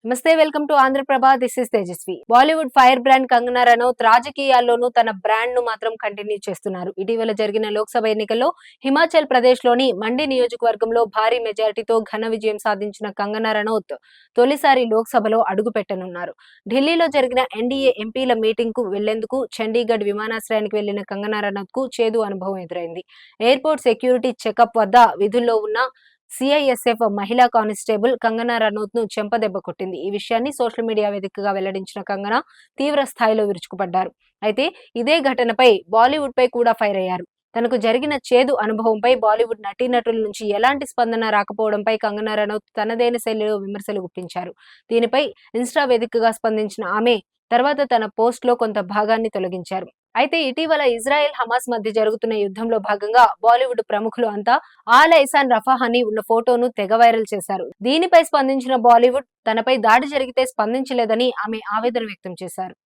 నమస్తే, welcome to Andhra Prabha. This is Tejaswi. Bollywood fire brand Kangana Ranaut రాజకీయాల్లోనూ తన బ్రాండ్ ను మాత్రం కంటిన్యూ చేస్తున్నారు. ఇటీవల జరిగిన లోక్సభ ఎన్నికల్లో హిమాచల్ ప్రదేశ్ లోని మండి నియోజకవర్గంలో భారీ మెజారిటీతో ఘన విజయం సాధించిన కంగనా రనౌత్ తొలిసారి లోక్సభలో అడుగుపెట్టనున్నారు. ఢిల్లీలో జరిగిన ఎన్డీఏ ఎంపీల మీటింగ్ కు వెళ్లేందుకు చండీగఢ్ విమానాశ్రయానికి వెళ్లిన కంగనా రనౌత్ కు చేదు అనుభవం ఎదురైంది. ఎయిర్పోర్ట్ సెక్యూరిటీ చెకప్ వద్ద విధుల్లో ఉన్న సిఐఎస్ఎఫ్ మహిళా కానిస్టేబుల్ కంగనా రనౌత్ ను చెంపదెబ్బ కొట్టింది. ఈ విషయాన్ని సోషల్ మీడియా వేదికగా వెల్లడించిన కంగనా తీవ్ర స్థాయిలో విరుచుకుపడ్డారు. అయితే ఇదే ఘటనపై బాలీవుడ్ పై కూడా ఫైర్ అయ్యారు. తనకు జరిగిన చేదు అనుభవంపై బాలీవుడ్ నటీనటుల నుంచి ఎలాంటి స్పందన రాకపోవడంపై కంగనా రనౌత్ తనదైన శైలిలో విమర్శలు గుప్పించారు. దీనిపై ఇన్స్టా వేదికగా స్పందించిన ఆమె తర్వాత తన పోస్ట్ లో కొంత భాగాన్ని తొలగించారు. అయితే ఇటీవల ఇజ్రాయెల్ హమాస్ మధ్య జరుగుతున్న యుద్ధంలో భాగంగా బాలీవుడ్ ప్రముఖులు అంతా ఆల్ ఐసాన్ రఫాహ్ అని ఉన్న ఫోటోను తెగ వైరల్ చేశారు. దీనిపై స్పందించిన బాలీవుడ్ తనపై దాడి జరిగితే స్పందించలేదని ఆమె ఆవేదన వ్యక్తం చేశారు.